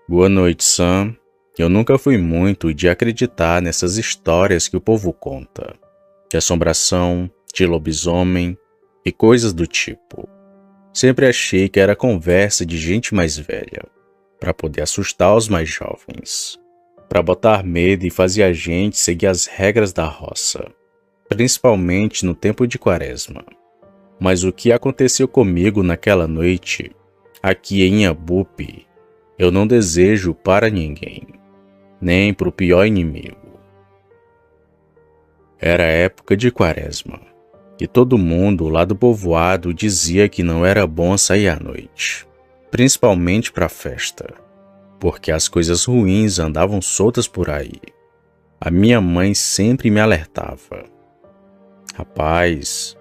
Boa noite, Sam. Eu nunca fui muito de acreditar nessas histórias que o povo conta, de assombração, de lobisomem e coisas do tipo. Sempre achei que era conversa de gente mais velha, para poder assustar os mais jovens, para botar medo e fazer a gente seguir as regras da roça, principalmente no tempo de Quaresma. Mas o que aconteceu comigo naquela noite, aqui em Abupe, eu não desejo para ninguém, nem para o pior inimigo. Era época de Quaresma, e todo mundo lá do povoado dizia que não era bom sair à noite, principalmente para festa, porque as coisas ruins andavam soltas por aí. A minha mãe sempre me alertava. Rapaz,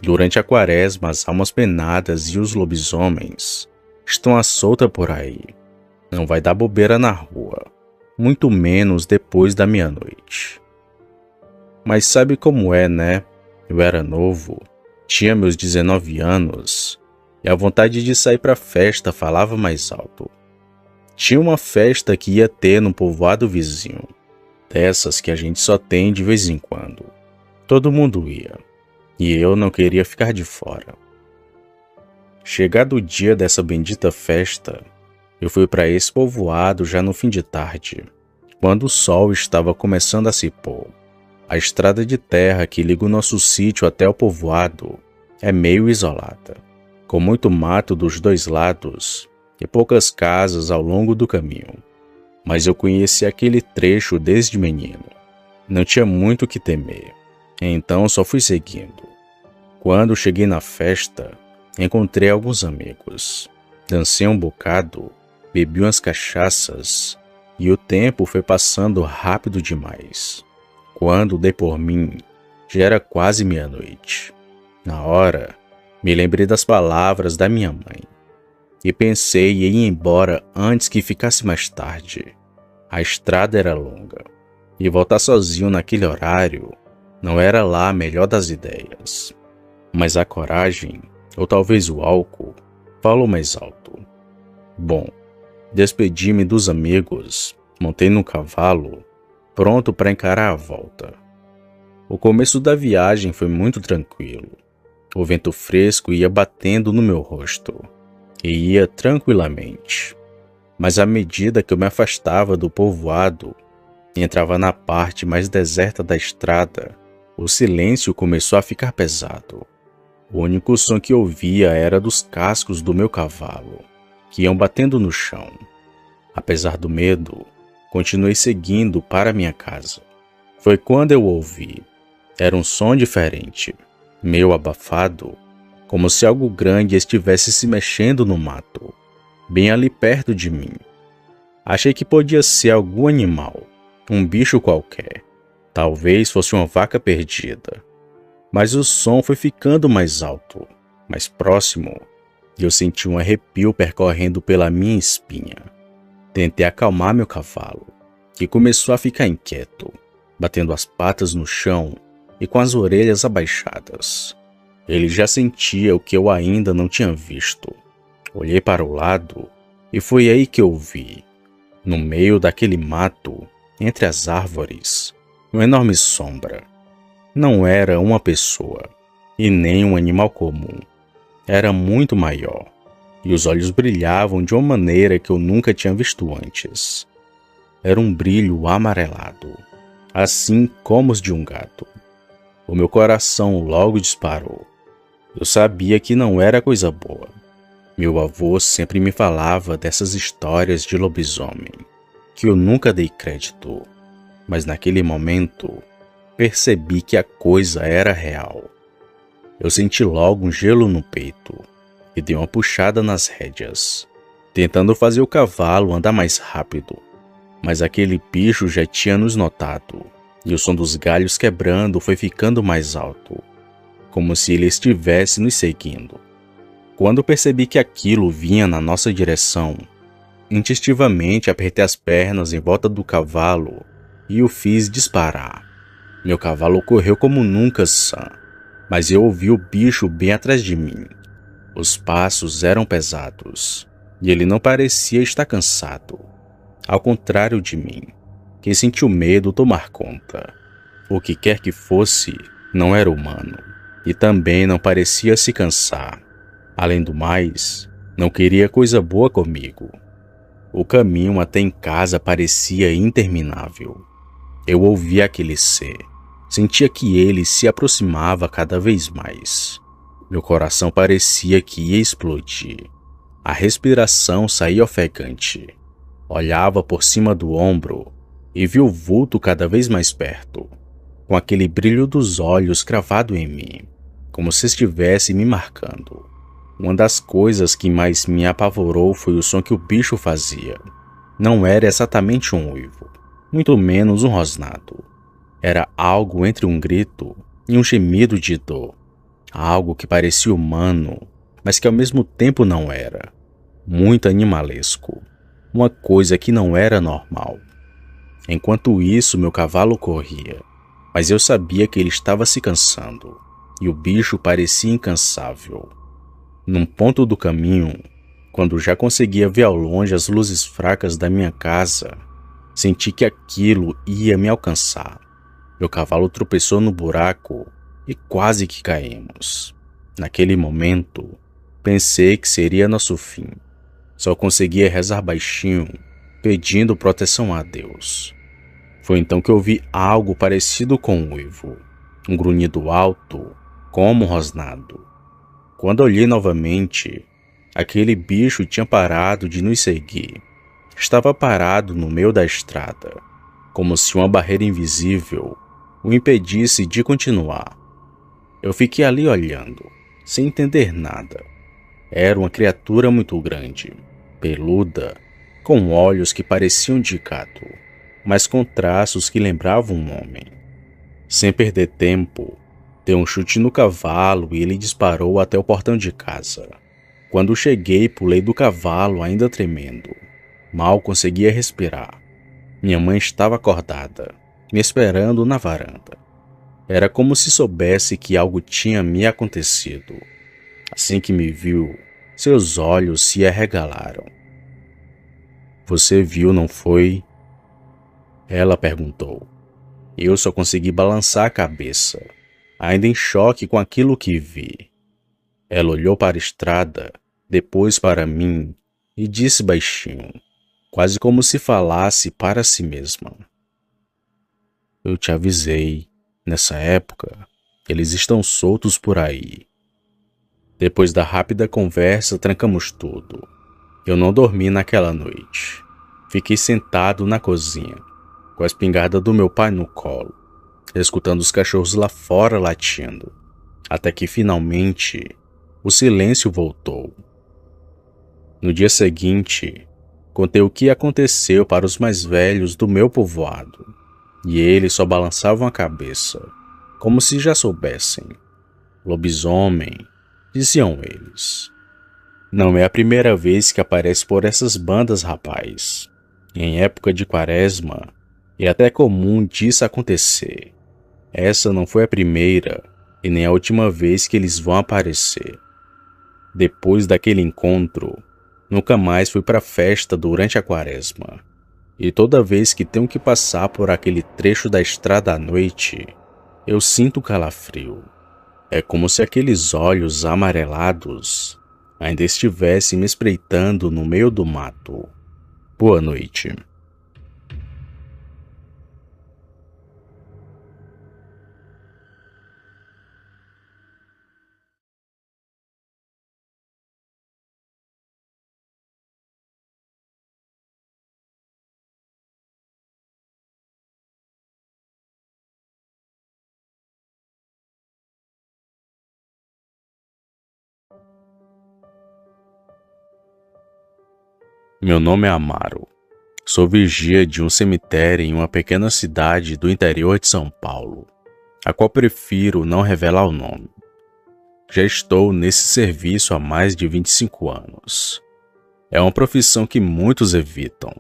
durante a Quaresma as almas penadas e os lobisomens estão à solta por aí. Não vai dar bobeira na rua, muito menos depois da meia-noite. Mas sabe como é, né? Eu era novo, tinha meus 19 anos, e a vontade de sair pra festa falava mais alto. Tinha uma festa que ia ter no povoado vizinho, dessas que a gente só tem de vez em quando. Todo mundo ia, e eu não queria ficar de fora. Chegado o dia dessa bendita festa, eu fui para esse povoado já no fim de tarde, quando o sol estava começando a se pôr. A estrada de terra que liga o nosso sítio até o povoado é meio isolada, com muito mato dos dois lados e poucas casas ao longo do caminho. Mas eu conheci aquele trecho desde menino. Não tinha muito o que temer, então só fui seguindo. Quando cheguei na festa, encontrei alguns amigos. Dancei um bocado, bebi umas cachaças e o tempo foi passando rápido demais. Quando dei por mim, já era quase meia-noite. Na hora, me lembrei das palavras da minha mãe e pensei em ir embora antes que ficasse mais tarde. A estrada era longa e voltar sozinho naquele horário não era lá a melhor das ideias. Mas a coragem, ou talvez o álcool, falou mais alto. Bom, despedi-me dos amigos, montei no cavalo, pronto para encarar a volta. O começo da viagem foi muito tranquilo. O vento fresco ia batendo no meu rosto e ia tranquilamente. Mas à medida que eu me afastava do povoado e entrava na parte mais deserta da estrada, o silêncio começou a ficar pesado. O único som que ouvia era dos cascos do meu cavalo, que iam batendo no chão. Apesar do medo, continuei seguindo para minha casa. Foi quando eu ouvi. Era um som diferente, meio abafado, como se algo grande estivesse se mexendo no mato, bem ali perto de mim. Achei que podia ser algum animal, um bicho qualquer. Talvez fosse uma vaca perdida. Mas o som foi ficando mais alto, mais próximo, e eu senti um arrepio percorrendo pela minha espinha. Tentei acalmar meu cavalo, que começou a ficar inquieto, batendo as patas no chão e com as orelhas abaixadas. Ele já sentia o que eu ainda não tinha visto. Olhei para o lado e foi aí que eu vi, no meio daquele mato, entre as árvores, uma enorme sombra. Não era uma pessoa e nem um animal comum. Era muito maior. E os olhos brilhavam de uma maneira que eu nunca tinha visto antes. Era um brilho amarelado, assim como os de um gato. O meu coração logo disparou. Eu sabia que não era coisa boa. Meu avô sempre me falava dessas histórias de lobisomem, que eu nunca dei crédito. Mas naquele momento, percebi que a coisa era real. Eu senti logo um gelo no peito e dei uma puxada nas rédeas, tentando fazer o cavalo andar mais rápido. Mas aquele bicho já tinha nos notado, e o som dos galhos quebrando foi ficando mais alto, como se ele estivesse nos seguindo. Quando percebi que aquilo vinha na nossa direção, instintivamente apertei as pernas em volta do cavalo e o fiz disparar. Meu cavalo correu como nunca, Sam, mas eu ouvi o bicho bem atrás de mim. Os passos eram pesados, e ele não parecia estar cansado. Ao contrário de mim, que sentiu medo tomar conta. O que quer que fosse, não era humano, e também não parecia se cansar. Além do mais, não queria coisa boa comigo. O caminho até em casa parecia interminável. Eu ouvia aquele ser. Sentia que ele se aproximava cada vez mais. Meu coração parecia que ia explodir. A respiração saía ofegante. Olhava por cima do ombro e vi o vulto cada vez mais perto, com aquele brilho dos olhos cravado em mim, como se estivesse me marcando. Uma das coisas que mais me apavorou foi o som que o bicho fazia. Não era exatamente um uivo, muito menos um rosnado. Era algo entre um grito e um gemido de dor. Algo que parecia humano, mas que ao mesmo tempo não era. Muito animalesco. Uma coisa que não era normal. Enquanto isso, meu cavalo corria, mas eu sabia que ele estava se cansando, e o bicho parecia incansável. Num ponto do caminho, quando já conseguia ver ao longe as luzes fracas da minha casa, senti que aquilo ia me alcançar. Meu cavalo tropeçou no buraco e quase que caímos. Naquele momento, pensei que seria nosso fim. Só conseguia rezar baixinho, pedindo proteção a Deus. Foi então que ouvi algo parecido com um uivo, um grunhido alto, como um rosnado. Quando olhei novamente, aquele bicho tinha parado de nos seguir. Estava parado no meio da estrada, como se uma barreira invisível o impedisse de continuar. Eu fiquei ali olhando, sem entender nada. Era uma criatura muito grande, peluda, com olhos que pareciam de gato, mas com traços que lembravam um homem. Sem perder tempo, dei um chute no cavalo e ele disparou até o portão de casa. Quando cheguei, pulei do cavalo ainda tremendo. Mal conseguia respirar. Minha mãe estava acordada, me esperando na varanda. Era como se soubesse que algo tinha me acontecido. Assim que me viu, seus olhos se arregalaram. "Você viu, não foi?" ela perguntou. Eu só consegui balançar a cabeça, ainda em choque com aquilo que vi. Ela olhou para a estrada, depois para mim e disse baixinho, quase como se falasse para si mesma: "Eu te avisei. Nessa época, eles estão soltos por aí." Depois da rápida conversa, trancamos tudo. Eu não dormi naquela noite. Fiquei sentado na cozinha, com a espingarda do meu pai no colo, escutando os cachorros lá fora latindo, até que finalmente o silêncio voltou. No dia seguinte, contei o que aconteceu para os mais velhos do meu povoado, e eles só balançavam a cabeça, como se já soubessem. "Lobisomem", diziam eles. "Não é a primeira vez que aparece por essas bandas, rapaz. Em época de quaresma, é até comum disso acontecer. Essa não foi a primeira e nem a última vez que eles vão aparecer." Depois daquele encontro, nunca mais fui para a festa durante a quaresma. E toda vez que tenho que passar por aquele trecho da estrada à noite, eu sinto calafrio. É como se aqueles olhos amarelados ainda estivessem me espreitando no meio do mato. Boa noite. Meu nome é Amaro. Sou vigia de um cemitério em uma pequena cidade do interior de São Paulo, a qual prefiro não revelar o nome. Já estou nesse serviço há mais de 25 anos. É uma profissão que muitos evitam,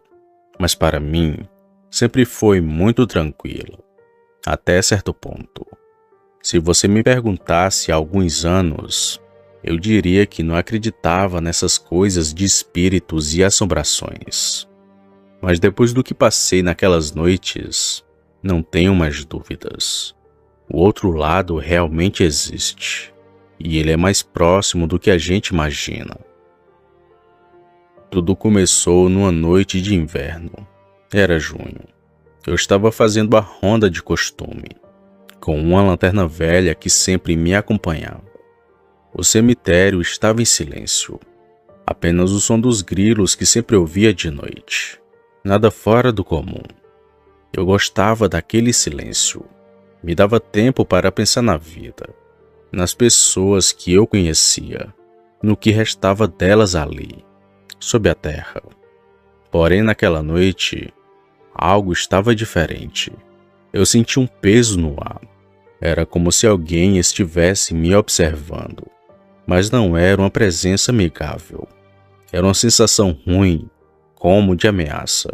mas para mim sempre foi muito tranquila, até certo ponto. Se você me perguntasse há alguns anos, eu diria que não acreditava nessas coisas de espíritos e assombrações. Mas depois do que passei naquelas noites, não tenho mais dúvidas. O outro lado realmente existe, e ele é mais próximo do que a gente imagina. Tudo começou numa noite de inverno. Era junho. Eu estava fazendo a ronda de costume, com uma lanterna velha que sempre me acompanhava. O cemitério estava em silêncio. Apenas o som dos grilos que sempre ouvia de noite. Nada fora do comum. Eu gostava daquele silêncio. Me dava tempo para pensar na vida, nas pessoas que eu conhecia, no que restava delas ali, sob a terra. Porém, naquela noite, algo estava diferente. Eu senti um peso no ar. Era como se alguém estivesse me observando. Mas não era uma presença amigável. Era uma sensação ruim, como de ameaça.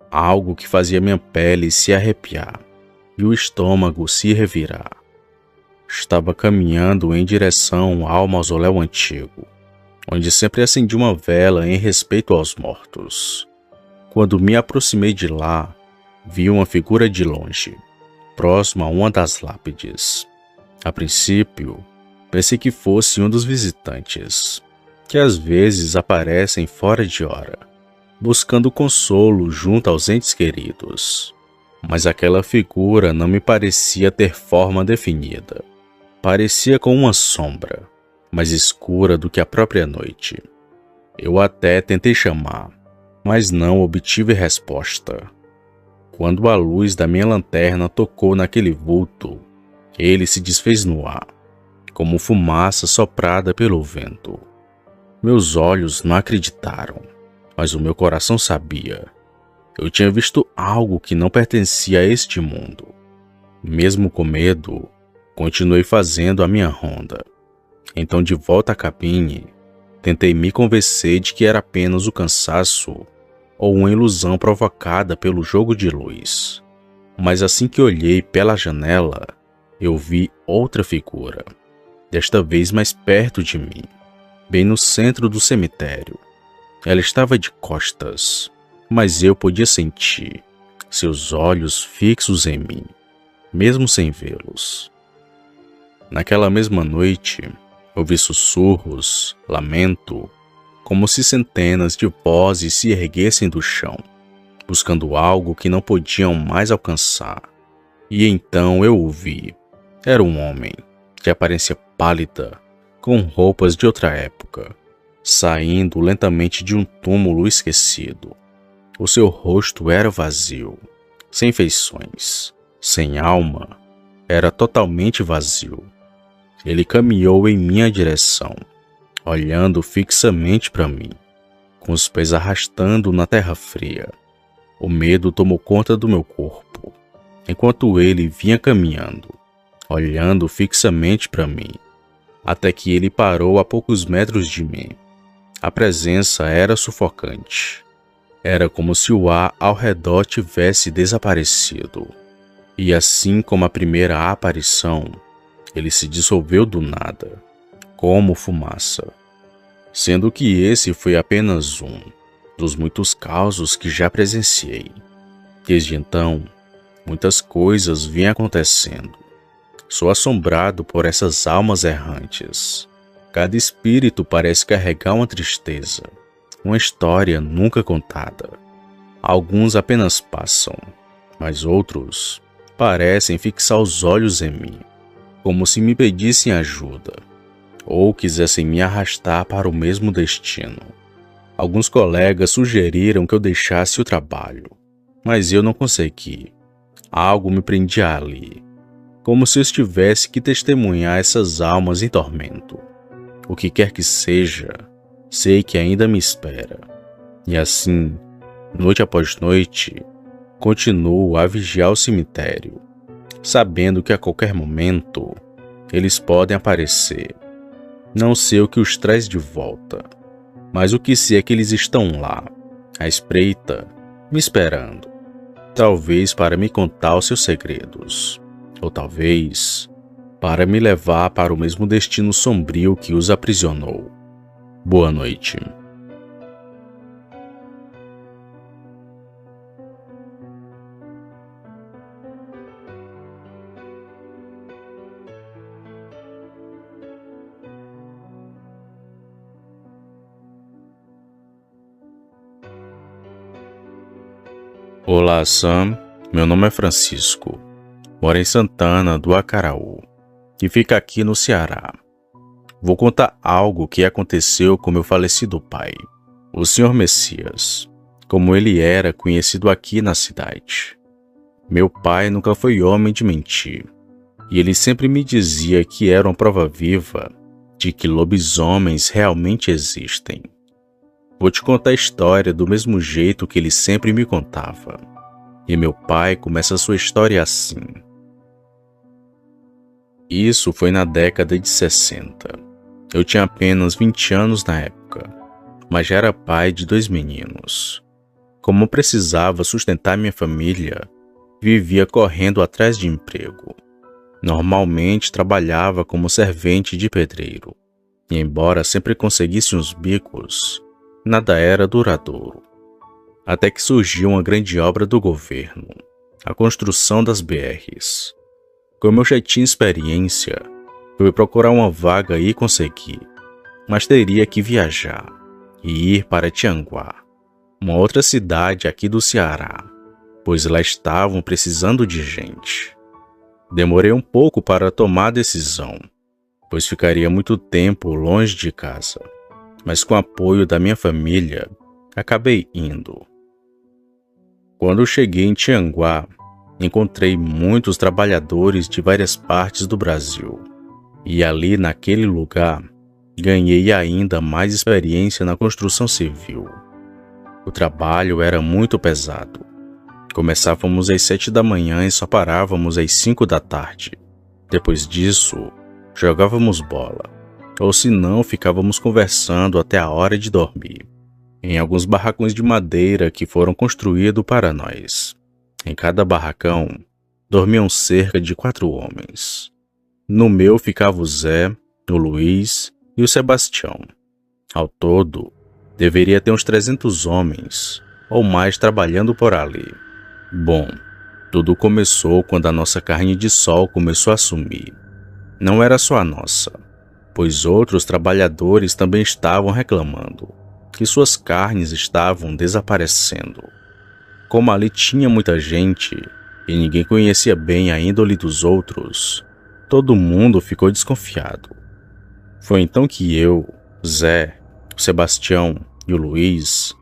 Algo que fazia minha pele se arrepiar e o estômago se revirar. Estava caminhando em direção ao mausoléu antigo, onde sempre acendi uma vela em respeito aos mortos. Quando me aproximei de lá, vi uma figura de longe, próximo a uma das lápides. A princípio, pensei que fosse um dos visitantes, que às vezes aparecem fora de hora, buscando consolo junto aos entes queridos. Mas aquela figura não me parecia ter forma definida. Parecia com uma sombra, mais escura do que a própria noite. Eu até tentei chamar, mas não obtive resposta. Quando a luz da minha lanterna tocou naquele vulto, ele se desfez no ar, como fumaça soprada pelo vento. Meus olhos não acreditaram, mas o meu coração sabia. Eu tinha visto algo que não pertencia a este mundo. Mesmo com medo, continuei fazendo a minha ronda. Então, de volta à cabine, tentei me convencer de que era apenas o cansaço ou uma ilusão provocada pelo jogo de luz. Mas assim que olhei pela janela, eu vi outra figura, desta vez mais perto de mim, bem no centro do cemitério. Ela estava de costas, mas eu podia sentir seus olhos fixos em mim, mesmo sem vê-los. Naquela mesma noite, ouvi sussurros, lamento, como se centenas de vozes se erguessem do chão, buscando algo que não podiam mais alcançar. E então eu o vi. Era um homem, de aparência pálida, com roupas de outra época, saindo lentamente de um túmulo esquecido. O seu rosto era vazio, sem feições, sem alma, era totalmente vazio. Ele caminhou em minha direção, olhando fixamente para mim, com os pés arrastando na terra fria. O medo tomou conta do meu corpo, enquanto ele vinha caminhando, olhando fixamente para mim, até que ele parou a poucos metros de mim. A presença era sufocante. Era como se o ar ao redor tivesse desaparecido. E assim como a primeira aparição, ele se dissolveu do nada, como fumaça. Sendo que esse foi apenas um dos muitos causos que já presenciei. Desde então, muitas coisas vinham acontecendo. Sou assombrado por essas almas errantes. Cada espírito parece carregar uma tristeza, uma história nunca contada. Alguns apenas passam, mas outros parecem fixar os olhos em mim, como se me pedissem ajuda, ou quisessem me arrastar para o mesmo destino. Alguns colegas sugeriram que eu deixasse o trabalho, mas eu não consegui. Algo me prendia ali, como se eu tivesse que testemunhar essas almas em tormento. O que quer que seja, sei que ainda me espera. E assim, noite após noite, continuo a vigiar o cemitério, sabendo que a qualquer momento eles podem aparecer. Não sei o que os traz de volta, mas o que sei é que eles estão lá, à espreita, me esperando. Talvez para me contar os seus segredos, ou talvez para me levar para o mesmo destino sombrio que os aprisionou. Boa noite. Olá, Sam. Meu nome é Francisco. Moro em Santana do Acaraú, que fica aqui no Ceará. Vou contar algo que aconteceu com meu falecido pai, o Sr. Messias, como ele era conhecido aqui na cidade. Meu pai nunca foi homem de mentir, e ele sempre me dizia que era uma prova viva de que lobisomens realmente existem. Vou te contar a história do mesmo jeito que ele sempre me contava. E meu pai começa sua história assim. Isso foi na década de 60. Eu tinha apenas 20 anos na época, mas já era pai de 2 meninos. Como precisava sustentar minha família, vivia correndo atrás de emprego. Normalmente trabalhava como servente de pedreiro, e embora sempre conseguisse uns bicos, nada era duradouro. Até que surgiu uma grande obra do governo, a construção das BRs. Como eu já tinha experiência, fui procurar uma vaga e consegui, mas teria que viajar e ir para Tianguá, uma outra cidade aqui do Ceará, pois lá estavam precisando de gente. Demorei um pouco para tomar a decisão, pois ficaria muito tempo longe de casa, mas com o apoio da minha família, acabei indo. Quando cheguei em Tianguá, encontrei muitos trabalhadores de várias partes do Brasil, e ali naquele lugar, ganhei ainda mais experiência na construção civil. O trabalho era muito pesado. Começávamos às 7 da manhã e só parávamos às 5 da tarde. Depois disso, jogávamos bola, ou se não, ficávamos conversando até a hora de dormir, em alguns barracões de madeira que foram construídos para nós. Em cada barracão, dormiam cerca de 4 homens. No meu ficava o Zé, o Luiz e o Sebastião. Ao todo, deveria ter uns 300 homens ou mais trabalhando por ali. Bom, tudo começou quando a nossa carne de sol começou a sumir. Não era só a nossa, pois outros trabalhadores também estavam reclamando que suas carnes estavam desaparecendo. Como ali tinha muita gente e ninguém conhecia bem a índole dos outros, todo mundo ficou desconfiado. Foi então que eu, Zé, o Sebastião e o Luiz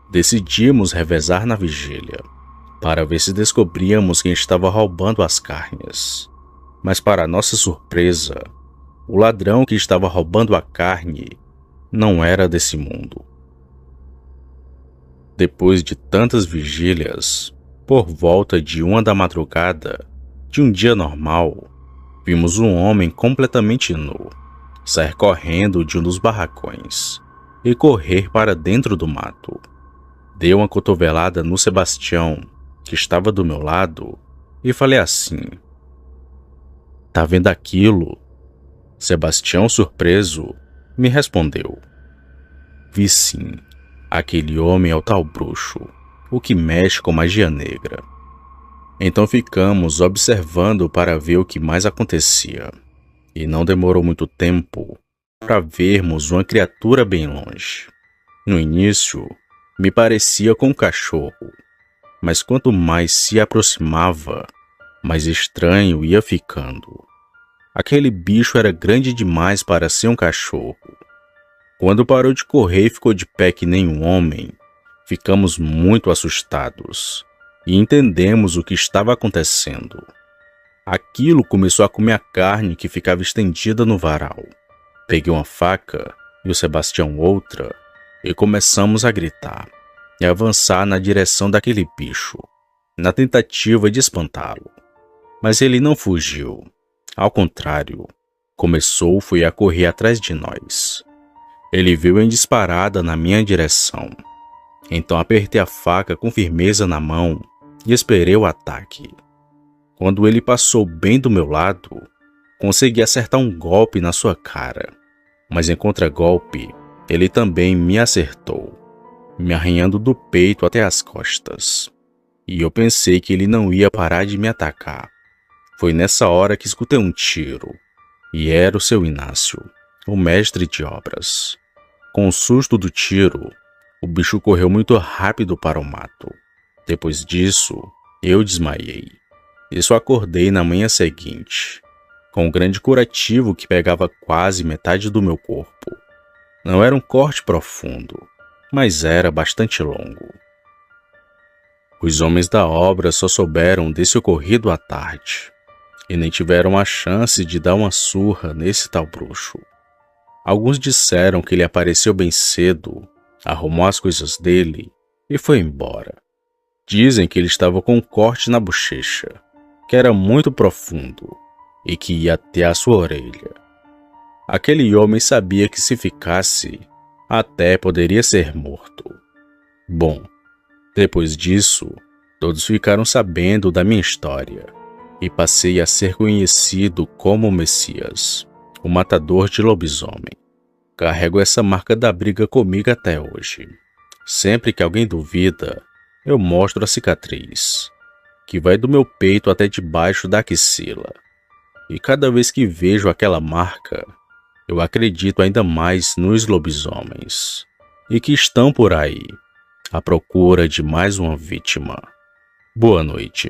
decidimos revezar na vigília, para ver se descobríamos quem estava roubando as carnes. Mas para nossa surpresa, o ladrão que estava roubando a carne não era desse mundo. Depois de tantas vigílias, por volta de 1 da madrugada de um dia normal, vimos um homem completamente nu sair correndo de um dos barracões e correr para dentro do mato. Dei uma cotovelada no Sebastião, que estava do meu lado, e falei assim: "Tá vendo aquilo?" Sebastião, surpreso, me respondeu: "Vi sim. Aquele homem é o tal bruxo, o que mexe com magia negra." Então ficamos observando para ver o que mais acontecia. E não demorou muito tempo para vermos uma criatura bem longe. No início, me parecia com um cachorro, mas quanto mais se aproximava, mais estranho ia ficando. Aquele bicho era grande demais para ser um cachorro. Quando parou de correr e ficou de pé que nem um homem, ficamos muito assustados e entendemos o que estava acontecendo. Aquilo começou a comer a carne que ficava estendida no varal. Peguei uma faca e o Sebastião outra e começamos a gritar e avançar na direção daquele bicho, na tentativa de espantá-lo. Mas ele não fugiu. Ao contrário, começou foi a correr atrás de nós. Ele veio em disparada na minha direção. Então apertei a faca com firmeza na mão e esperei o ataque. Quando ele passou bem do meu lado, consegui acertar um golpe na sua cara. Mas em contragolpe, ele também me acertou, me arranhando do peito até as costas. E eu pensei que ele não ia parar de me atacar. Foi nessa hora que escutei um tiro. E era o seu Inácio, o mestre de obras. Com o susto do tiro, o bicho correu muito rápido para o mato. Depois disso, eu desmaiei. E só acordei na manhã seguinte, com um grande curativo que pegava quase metade do meu corpo. Não era um corte profundo, mas era bastante longo. Os homens da obra só souberam desse ocorrido à tarde, e nem tiveram a chance de dar uma surra nesse tal bruxo. Alguns disseram que ele apareceu bem cedo, arrumou as coisas dele e foi embora. Dizem que ele estava com um corte na bochecha, que era muito profundo e que ia até a sua orelha. Aquele homem sabia que se ficasse, até poderia ser morto. Bom, depois disso, todos ficaram sabendo da minha história e passei a ser conhecido como o Messias, o matador de lobisomem. Carrego essa marca da briga comigo até hoje. Sempre que alguém duvida, eu mostro a cicatriz, que vai do meu peito até debaixo da axila. E cada vez que vejo aquela marca, eu acredito ainda mais nos lobisomens, e que estão por aí, à procura de mais uma vítima. Boa noite.